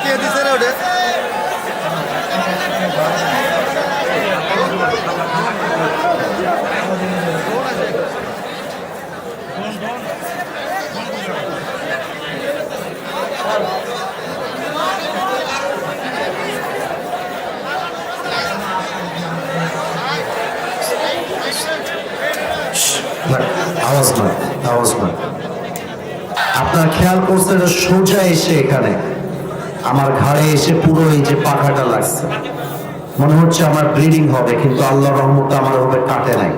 কে দিছে রে ওটা? আওয়াজ নয়, আওয়াজ নয়। আপনার খেয়াল করছে যে সোজা এসে এখানে আমার ঘাড়ে এসে পুরো এই যে পাখাটা লাগছে, মনে হচ্ছে আমার ব্লিডিং হবে, কিন্তু আল্লাহর রহমতে আমার হবে কাটে নাই।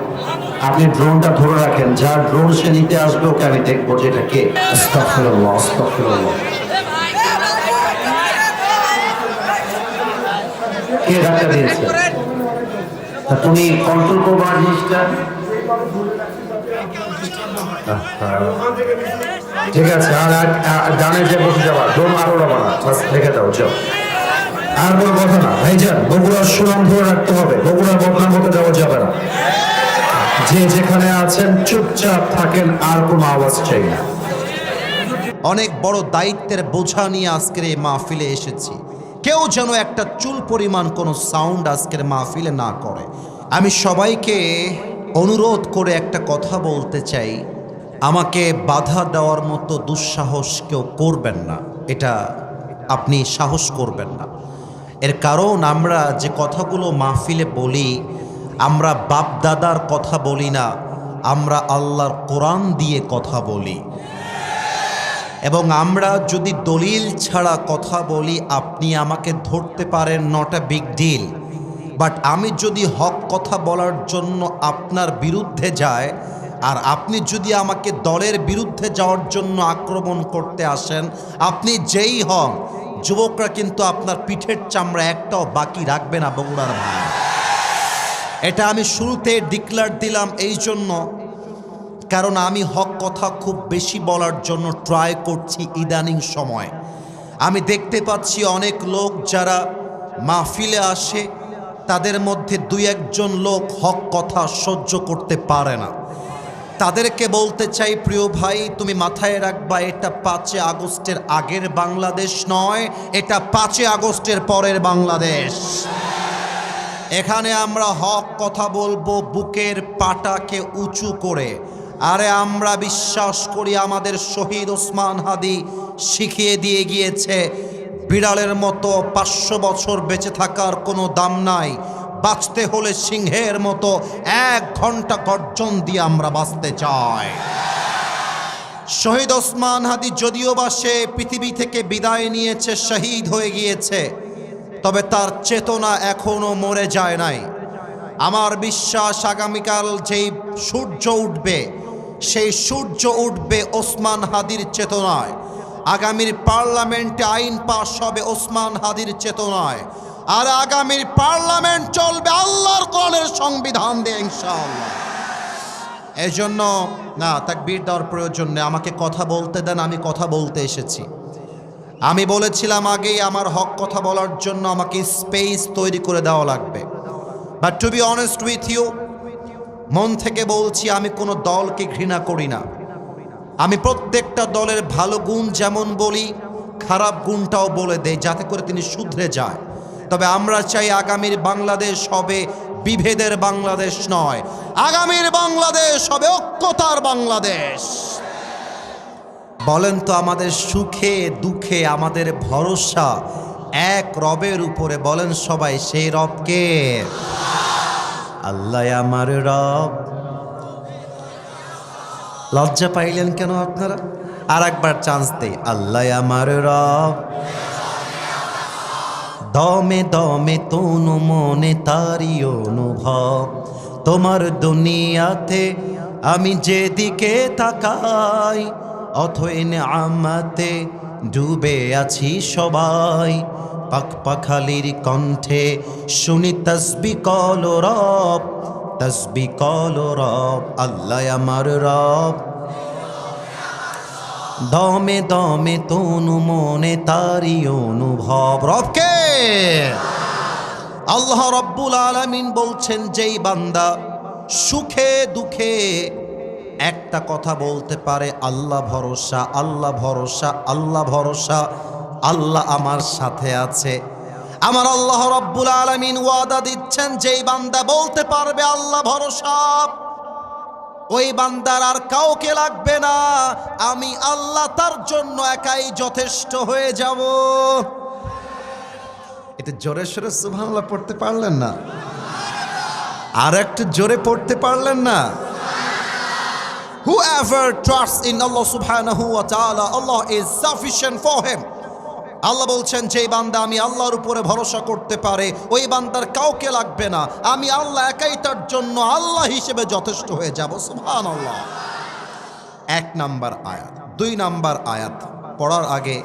আপনি ড্রোনটা ধরে রাখেন, যার ড্রোন সে নিতে আসবে ওকে আমি দেখবো যে এটা কে। আস্তাগফিরুল্লাহ, আস্তাগফিরুল্লাহ। কে ধাক্কা দিয়েছে? তুমি কন্ট্রোল করবা জিনিসটা। ঠিক আছে, আর ডানে যে বসে যাবা, ড্রোন আরো উড়াবা না, বাস রেখে দাও, যাও। আর কোনো কথা না ভাইজান, বগুড়ার সুনাম ধরে রাখতে হবে, বগুড়ার বদনাম হতে দেওয়া যাবে না। যে যেখানে আছেন চুপচাপ থাকেন, আর কোনো আওয়াজ চাই না। অনেক বড় দায়িত্বের বোঝা নিয়ে আজকের এই মাহফিলে এসেছি। কেউ যেন একটা চুল পরিমাণ কোনো সাউন্ড আজকের মাহফিলে না করে। আমি সবাইকে অনুরোধ করে একটা কথা বলতে চাই, আমাকে বাধা দেওয়ার মতো দুঃসাহস কেউ করবেন না, এটা আপনি সাহস করবেন না। এর কারণ আমরা যে কথাগুলো মাহফিলে বলি, আমরা বাপ দাদার কথা বলি না, আমরা আল্লাহর কোরআন দিয়ে কথা বলি। এবং আমরা যদি দলিল ছাড়া কথা বলি, আপনি আমাকে ধরতে পারেন, not a big deal. But আমি যদি হক কথা বলার জন্য আপনার বিরুদ্ধে যায়, আর আপনি যদি আমাকে দলের বিরুদ্ধে যাওয়ার জন্য আক্রমণ করতে আসেন, আপনি যেই হন, যুবকরা কিন্তু আপনার পিঠের চামড়া একটাও বাকি রাখবে না বগুড়ার ভাই। এটা আমি শুরুতে ডিক্লেয়ার দিলাম এই জন্য, কারণ আমি হক কথা খুব বেশি বলার জন্য ট্রাই করছি ইদানিং সময়। আমি দেখতে পাচ্ছি অনেক লোক যারা মাহফিলে আসে, তাদের মধ্যে দুই একজন লোক হক কথা সহ্য করতে পারে না। তাদেরকে বলতে চাই, প্রিয় ভাই, তুমি মাথায় রাখবা, এটা 5 আগস্টের আগের বাংলাদেশ নয়, এটা 5 আগস্টের পরের বাংলাদেশ। এখানে আমরা হক কথা বলবো বুকের পাটাকে উঁচু করে। আরে আমরা বিশ্বাস করি, আমাদের শহীদ ওসমান হাদি শিখিয়ে দিয়ে গিয়েছে, বিড়ালের মতো 500 বছর বেঁচে থাকার কোনো দাম নাই, বাঁচতে হলে সিংহের মতো 1 ঘন্টা গর্জন দিয়ে আমরা বাঁচতে চাই। শহীদ ওসমান হাদি যদিও বা সে পৃথিবী থেকে বিদায় নিয়েছে, শহীদ হয়ে গিয়েছে, তবে তার চেতনা এখনো মরে যায় নাই। আমার বিশ্বাস আগামীকাল যেই সূর্য উঠবে, সেই সূর্য উঠবে ওসমান হাদির চেতনায়। আগামীর পার্লামেন্টে আইন পাস হবে ওসমান হাদির চেতনায়, আর আগামীর পার্লামেন্ট চলবে আল্লাহর কোরআনের সংবিধান দিয়ে ইনশাআল্লাহ। এই জন্য না, তাকবীর দেওয়ার প্রয়োজন নেই, আমাকে কথা বলতে দেন, আমি কথা বলতে এসেছি। আমি বলেছিলাম আগেই, আমার হক কথা বলার জন্য আমাকে স্পেস তৈরি করে দেওয়া লাগবে। But to be honest with you, মন থেকে বলছি, আমি কোনো দলকে ঘৃণা করি না। আমি প্রত্যেকটা দলের ভালো গুণ যেমন বলি, খারাপ গুণটাও বলে দেই, যাতে করে তিনি শুধরে যায়। তবে আমরা চাই আগামীর বাংলাদেশ হবে বিভেদের বাংলাদেশ নয়, আগামীর বাংলাদেশ হবে ঐক্যতার বাংলাদেশ। বলেন তো, আমাদের সুখে দুঃখে আমাদের ভরসা এক রবের উপরে, বলেন সবাই, সেই রবকে। আল্লাহ আমার রব। লজ্জা পাইলেন কেন আপনারা? আর একবার চান্স দেই, আল্লাহ আমার রব। দমে দমে তনু মনে তারি অনুভব, তোমার দুনিয়াতে আমি যেদিকে তাকাই, অথই নেয়ামতে ডুবে আছি সবাই। পাখ পাখালির কণ্ঠে শুনি তসবি কল রব, তসবি কল রব। আল্লাহ আমার রব। দমে দমে তনু মনে তারি অনুভব। রবকে আল্লাহ রব্বুল আলামিন বলছেন, যেই বান্দা সুখে দুঃখে একটা কথা বলতে পারে, আল্লাহ ভরসা, আল্লাহ ভরসা, আল্লাহ ভরসা, আল্লাহ আমার সাথে আছে। আমার আল্লাহ রাব্বুল আলামিন ওয়াদা দিচ্ছেন, যেই বান্দা বলতে পারবে আল্লাহ ভরসা, ওই বান্দার আর কাউকে লাগবে না, আমি আল্লাহ তার জন্য একাই যথেষ্ট হয়ে যাব। এটা জোরে সোরে সুবহানাল্লাহ পড়তে পারলেন না? আর একটু জোরে পড়তে পারলেন না? Whoever trusts in Allah subhanahu wa ta'ala, Allah is sufficient for him. আল্লাহ বলছেন, যেই বান্দা আমি আল্লাহর উপরে ভরসা করতে পারে, ওই বান্দার কাউকে লাগবে না, আমি আল্লাহ একাই তার জন্য আল্লাহ হিসেবে যথেষ্ট হয়ে যাব। সুবহানাল্লাহ। 1 নাম্বার আয়াত। 2 নাম্বার আয়াত পড়ার আগে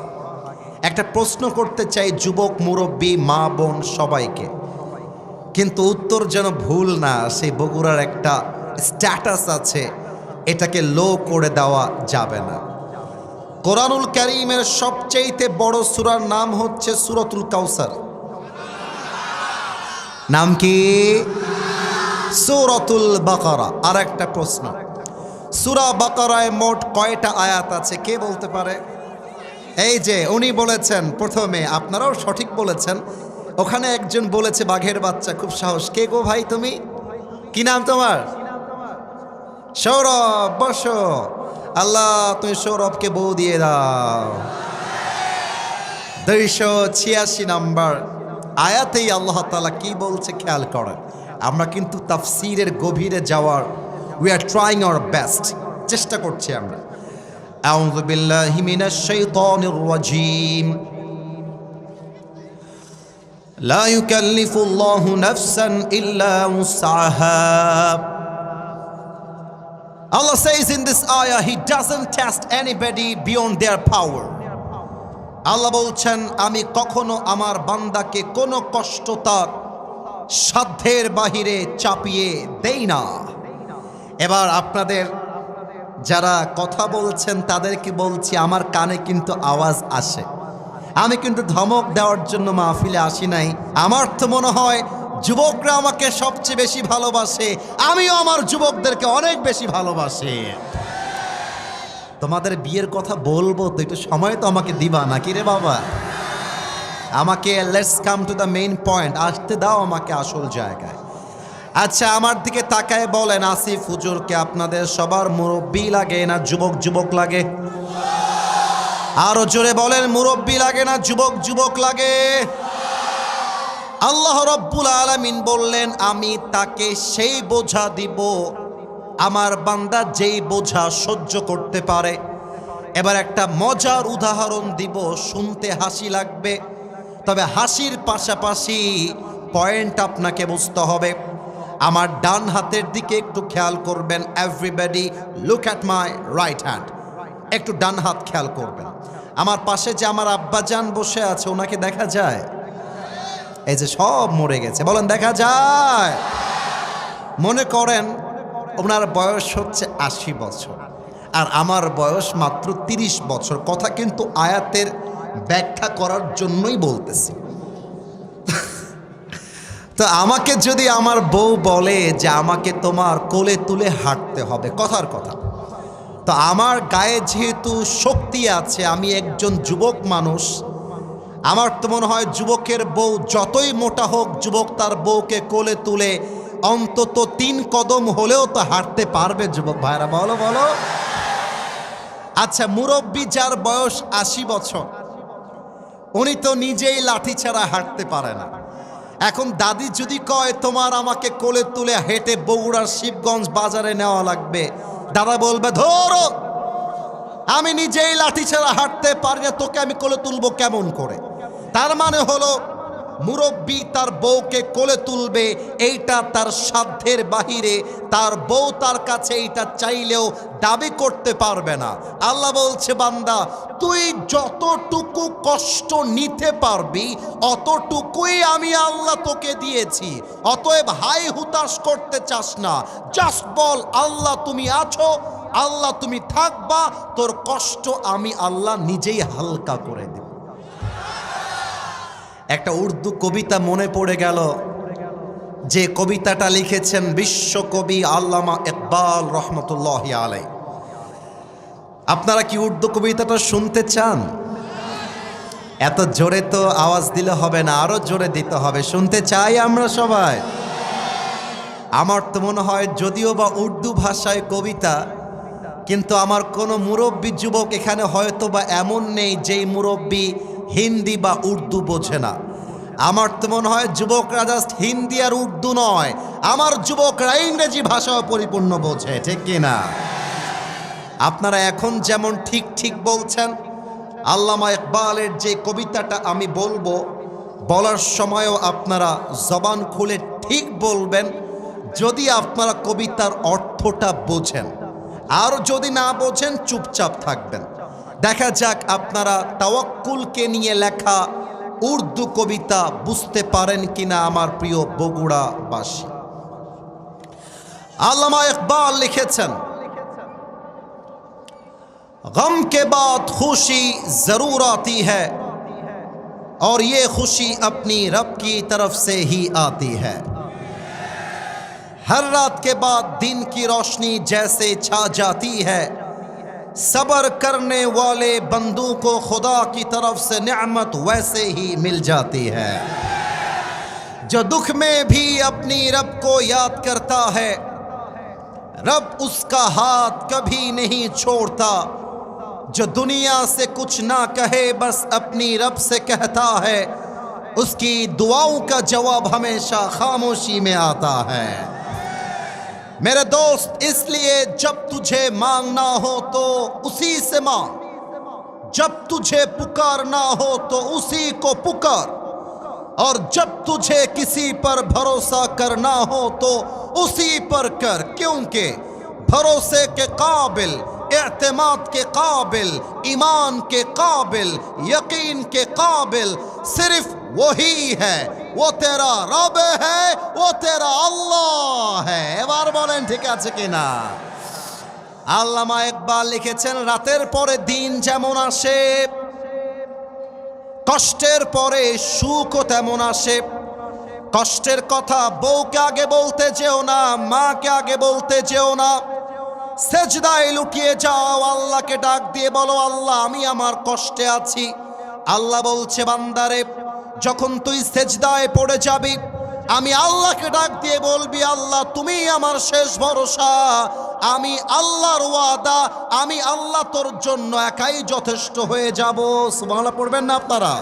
একটা প্রশ্ন করতে চাই যুবক, মুরব্বী, মা, বোন সবাইকে, কিন্তু উত্তর যেন ভুল না। সেই বগুড়ার একটা স্ট্যাটাস আছে, এটাকে লো করে দেওয়া যাবে না। কোরআনুল কারীমের সবচেয়ে বড় সূরার নাম হচ্ছে সূরাতুল কাউসার। নাম কি? সূরাতুল বাকারা। আর একটা প্রশ্ন, সূরা বাকারায় মোট কয়টা আয়াত আছে কে বলতে পারে? এই যে উনি বলেছেন প্রথমে, আপনারাও সঠিক বলেছেন। ওখানে একজন বলেছে বাঘের বাচ্চা, খুব সাহস। কে গো ভাই তুমি? কি নাম তোমার? সৌরভ। বসো। আল্লাহ তুমি সৌরভকে বউ দিয়ে দাও। 286 নাম্বার আয়াতেই আল্লাহ তাআলা কি বলছে খেয়াল করেন। আমরা কিন্তু তাফসীরের গভীরে যাওয়ার we are trying our best, চেষ্টা করছি আমরা। আউযু বিল্লাহি মিনাশ শাইতানির রাজীম। লা ইউকাল্লিফুল্লাহু নাফসান ইল্লা উসআহা। Allah says in this ayah, He doesn't test anybody beyond their power. আল্লাহ বলছেন, আমি কখনো আমার বান্দাকে কোনো কষ্ট তার সাধ্যের বাহিরে চাপিয়ে দেই না। এবার আপনাদের যারা কথা বলছেন তাদেরকে বলছি, আমার কানে কিন্তু আওয়াজ আসে। আমি কিন্তু ধমক দেওয়ার জন্য মাহফিলে আসি নাই। আমার তো মনে হয় যুবকরা আমাকে সবচেয়ে বেশি ভালোবাসে, আমিও আমার যুবকদেরকে অনেক বেশি ভালোবাসি। তোমাদের বিয়ের কথা বলবো তো, একটু সময় তো আমাকে দিবা নাকি রে বাবা? আমাকে let's come to the main point, আসতে দাও আমাকে আসল জায়গায়। আচ্ছা, আমার দিকে তাকায় বলেন, আসিফ হুজুরকে আপনাদের সবার মুরব্বী লাগে না যুবক যুবক লাগে? আরো জোরে বলেন, মুরব্বী লাগে না যুবক যুবক লাগে? আল্লাহ রাব্বুল আলামিন বললেন, আমি তাকে সেই বোঝা দিব আমার বান্দা যেই বোঝা সহ্য করতে পারে। এবার একটা মজার উদাহরণ দিব, শুনতে হাসি লাগবে, তবে হাসির পাশাপাশি পয়েন্ট আপনাকে বুঝতে হবে। আমার ডান হাতের দিকে একটু খেয়াল করবেন। Everybody look at my right hand. একটু ডান হাত খেয়াল করবেন। আমার পাশে যে আমার আব্বাজান বসে আছে, ওনাকে দেখা যায়? এই যে সব মরে গেছে, বলেন দেখা যায়? মনে করেন ওনার বয়স হচ্ছে 80 বছর আর আমার বয়স মাত্র 30 বছর। কথা কিন্তু আয়াতের ব্যাখ্যা করার জন্যই বলতেছি। তো আমাকে যদি আমার বউ বলে যে আমাকে তোমার কোলে তুলে হাঁটতে হবে, কথার কথা, তো আমার গায়ে যেহেতু শক্তি আছে, আমি একজন যুবক মানুষ, আমার তো মনে হয় যুবকের বউ যতই মোটা হোক, যুবক তার বউকে কোলে তুলে অন্তত 3 কদম হলেও তো হাঁটতে পারবে। যুবক ভাইরা বলো বলো। আচ্ছা, মুরব্বী যার বয়স 80 বছর, উনি তো নিজেই লাঠি ছাড়া হাঁটতে পারে না। এখন দাদি যদি কয় তোমার আমাকে কোলে তুলে হেঁটে বগুড়ার শিবগঞ্জ বাজারে নেওয়া লাগবে, দাদা বলবে ধরো, আমি নিজেই লাঠি ছাড়া হাঁটতে পারি না, তোকে আমি কোলে তুলবো কেমন করে? তার মানে হলো মুরব্বী তার বউকে কোলে তুলবে, এইটা তার সাধ্যের বাহিরে। তার বউ তার কাছে এইটা চাইলেও দাবি করতে পারবে না। আল্লাহ বলছে, বান্দা তুই যতটুকু কষ্ট নিতে পারবি অতটুকুই আমি আল্লাহ তোকে দিয়েছি। অতএব হাই হুতাশ করতে চাস না, জাস্ট বল আল্লাহ তুমি আছো, আল্লাহ তুমি থাকবা, তোর কষ্ট আমি আল্লাহ নিজেই হালকা করে দেব। একটা উর্দু কবিতা মনে পড়ে গেল, যে কবিতাটা লিখেছেন বিশ্বকবি আল্লামা ইকবাল রহমতুল্লাহি আলাইহি। আপনারা কি উর্দু কবিতাটা শুনতে চান? এত জোরে তো আওয়াজ দিলে হবে না, আরো জোরে দিতে হবে। শুনতে চাই আমরা সবাই। আমার তো মনে হয় যদিও বা উর্দু ভাষায় কবিতা, কিন্তু আমার কোনো মুরব্বী যুবক এখানে হয়তো বা এমন নেই যেই মুরব্বী হিন্দি বা উর্দু বোঝে না। আমার তো মনে হয় যুবকরা জাস্ট হিন্দি আর উর্দু নয়, আমার যুবকরা ইংরেজি ভাষাও পরিপূর্ণ বোঝে, ঠিক কিনা? আপনারা এখন যেমন ঠিক ঠিক বলছেন, আল্লামা ইকবালের যে কবিতাটা আমি বলবো, বলার সময়ও আপনারা জবান খুলে ঠিক বলবেন যদি আপনারা কবিতার অর্থটা বোঝেন, আর যদি না বোঝেন চুপচাপ থাকবেন। দেখা যাক আপনারা তাওয়াক্কুলকে নিয়ে লেখা উর্দু কবিতা বুঝতে পারেন কিনা আমার প্রিয় বগুড়াবাসী। আল্লামা ইকবাল লিখেছেন, गम के बाद खुशी जरूर आती है और ये खुशी अपनी रब की तरफ से ही आती है। हर रात के बाद दिन की रोशनी जैसे छा जाती है, सब्र करने वाले बंदों को खुदा की तरफ से नेमत वैसे ही मिल जाती है। जो दुख में भी अपनी रब को याद करता है, रब उसका हाथ कभी नहीं छोड़ता। जो दुनिया से कुछ ना कहे बस अपनी रब से कहता है, उसकी दुआओं का जवाब हमेशा खामोशी में आता है। मेरे दोस्त, इसलिए जब तुझे मांगना हो तो उसी से मांग, जब तुझे पुकारना हो तो उसी को पुकार, और जब तुझे किसी पर भरोसा करना हो तो उसी पर कर, क्योंकि भरोसे के काबिल, एतमाद के काबिल, ईमान के काबिल, यकीन के काबिल सिर्फ वही है, वो तेरा रब है, वो तेरा अल्लाह है। এবার বলেন ঠিক আছে কিনা? আল্লামা ইকবাল লিখেছেন, রাতের পরে দিন যেমন আসে, কষ্টের পরে সুখও তেমন আসে। কষ্টের কথা বউকে আগে বলতে যেও না, মাকে আগে বলতে যেও না, সেজদায় লুটিয়ে যাও, আল্লাহকে ডাক দিয়ে বলো, আল্লাহ আমি আমার কষ্টে আছি। আল্লাহ বলছে, বান্দারে যখন তুই সেজদায় পড়ে যাবি, আমি আল্লাহকে ডাক দিয়ে বলবি, আল্লাহ তুমি আমার শেষ ভরসা, আমি আল্লাহর ওয়াদা, আমি আল্লাহ তোর জন্য একাই যথেষ্ট হয়ে যাব। সুবহানাল্লাহ পড়বেন না আপনারা?